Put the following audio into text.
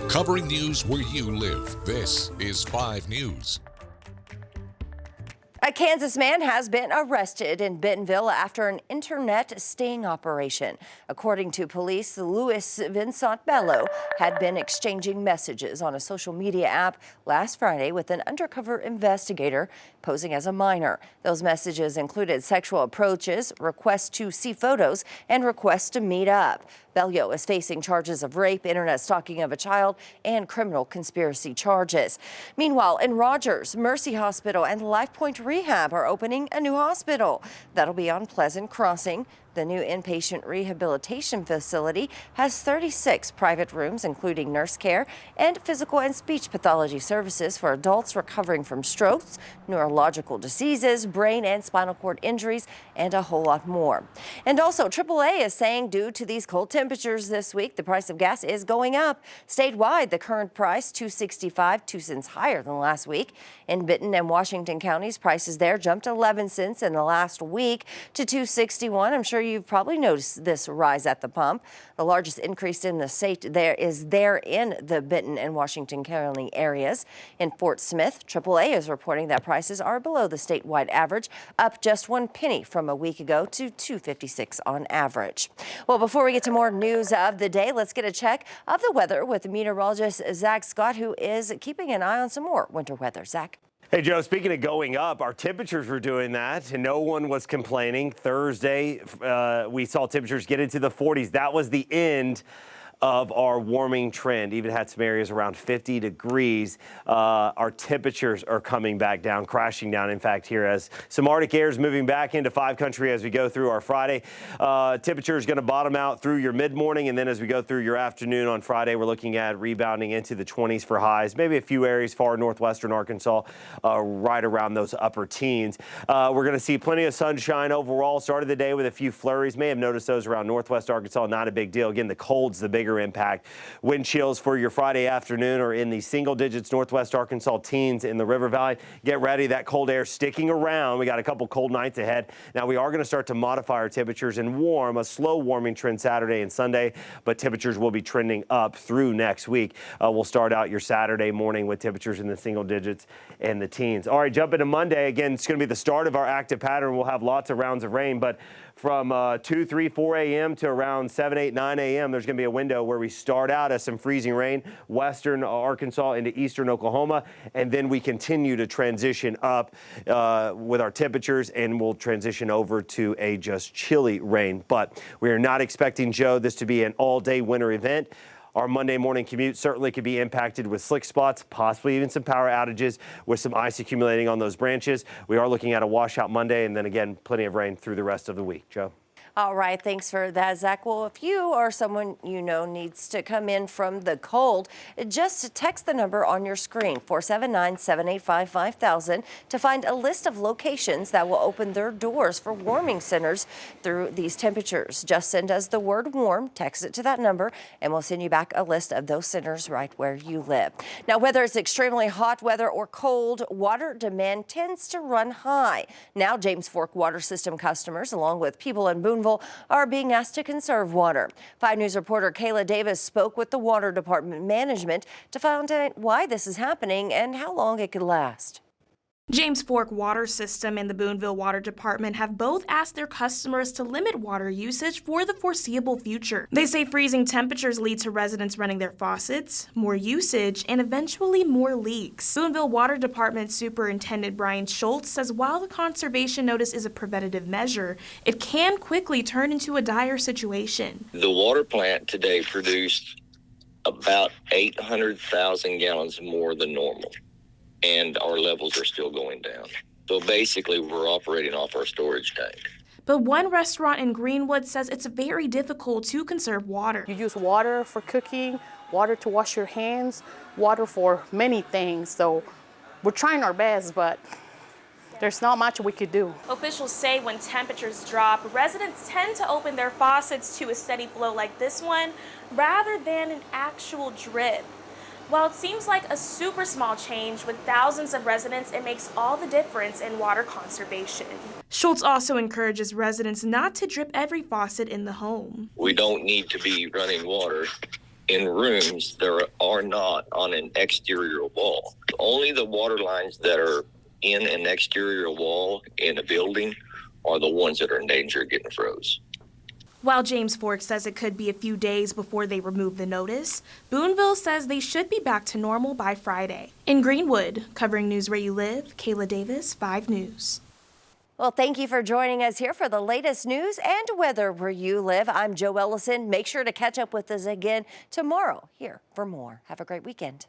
Covering news where you live, this is 5 News. A Kansas man has been arrested in Bentonville after an internet sting operation. According to police, Louis Vincent Bello had been exchanging messages on a social media app last Friday with an undercover investigator posing as a minor. Those messages included sexual approaches, requests to see photos, and requests to meet up. Bello is facing charges of rape, internet stalking of a child, and criminal conspiracy charges. Meanwhile, in Rogers, Mercy Hospital and Life Point Rehab are opening a new hospital. That'll be on Pleasant Crossing. The new inpatient rehabilitation facility has 36 private rooms, including nurse care and physical and speech pathology services for adults recovering from strokes, neurological diseases, brain and spinal cord injuries, and a whole lot more. And also, AAA is saying due to these cold temperatures this week, the price of gas is going up. Statewide, the current price, $2.65, 2 cents higher than last week. In Benton and Washington counties, prices there jumped 11 cents in the last week to $2.61. I'm sure you've probably noticed this rise at the pump. The largest increase in the state is in the Benton and Washington County areas. In Fort Smith, AAA is reporting that prices are below the statewide average, up just 1 penny from a week ago to $2.56 on average. Well, before we get to more news of the day, let's get a check of the weather with meteorologist Zach Scott, who is keeping an eye on some more winter weather. Zach. Hey, Joe, speaking of going up, our temperatures were doing that, and no one was complaining. Thursday, we saw temperatures get into the 40s. That was the end of our warming trend. Even had some areas around 50 degrees. Our temperatures are coming back down, crashing down, in fact, here as some Arctic air is moving back into 5 country as we go through our Friday. Temperature is going to bottom out through your mid-morning, and then as we go through your afternoon on Friday, we're looking at rebounding into the 20s for highs, maybe a few areas far northwestern Arkansas, right around those upper teens. We're going to see plenty of sunshine overall. Started the day with a few flurries. May have noticed those around northwest Arkansas. Not a big deal. Again, the cold's the bigger impact. Wind chills for your Friday afternoon are in the single digits, northwest Arkansas teens in the River Valley. Get ready, that cold air sticking around. We got a couple cold nights ahead. Now we are going to start to modify our temperatures and warm, a slow warming trend Saturday and Sunday, but temperatures will be trending up through next week. We'll start out your Saturday morning with temperatures in the single digits and the teens. All right, jump into Monday. Again, it's going to be the start of our active pattern. We'll have lots of rounds of rain, but from 2, 3, 4 a.m. to around 7, 8, 9 a.m., there's going to be a window where we start out as some freezing rain, western Arkansas into eastern Oklahoma, and then we continue to transition up with our temperatures, and we'll transition over to a just chilly rain. But we are not expecting, Joe, this to be an all-day winter event. Our Monday morning commute certainly could be impacted with slick spots, possibly even some power outages with some ice accumulating on those branches. We are looking at a washout Monday, and then again, plenty of rain through the rest of the week. Joe. All right, thanks for that, Zach. Well, if you or someone you know needs to come in from the cold, just text the number on your screen, 479-785-5000, to find a list of locations that will open their doors for warming centers through these temperatures. Just send us the word warm, text it to that number, and we'll send you back a list of those centers right where you live. Now, whether it's extremely hot weather or cold, water demand tends to run high. Now, James Fork Water System customers, along with people in Boonville, are being asked to conserve water. 5 News reporter Kayla Davis spoke with the Water Department management to find out why this is happening and how long it could last. James Fork Water System and the Boonville Water Department have both asked their customers to limit water usage for the foreseeable future. They say freezing temperatures lead to residents running their faucets, more usage, and eventually more leaks. Boonville Water Department Superintendent Brian Schultz says while the conservation notice is a preventative measure, it can quickly turn into a dire situation. The water plant today produced about 800,000 gallons more than normal, and our levels are still going down. So basically, we're operating off our storage tank. But one restaurant in Greenwood says it's very difficult to conserve water. You use water for cooking, water to wash your hands, water for many things. So we're trying our best, but there's not much we could do. Officials say when temperatures drop, residents tend to open their faucets to a steady flow like this one, rather than an actual drip. While it seems like a super small change, with thousands of residents, it makes all the difference in water conservation. Schultz also encourages residents not to drip every faucet in the home. We don't need to be running water in rooms that are not on an exterior wall. Only the water lines that are in an exterior wall in a building are the ones that are in danger of getting froze. While James Forks says it could be a few days before they remove the notice, Boonville says they should be back to normal by Friday. In Greenwood, covering News Where You Live, Kayla Davis, 5 News. Well, thank you for joining us here for the latest news and weather where you live. I'm Jo Ellison. Make sure to catch up with us again tomorrow here for more. Have a great weekend.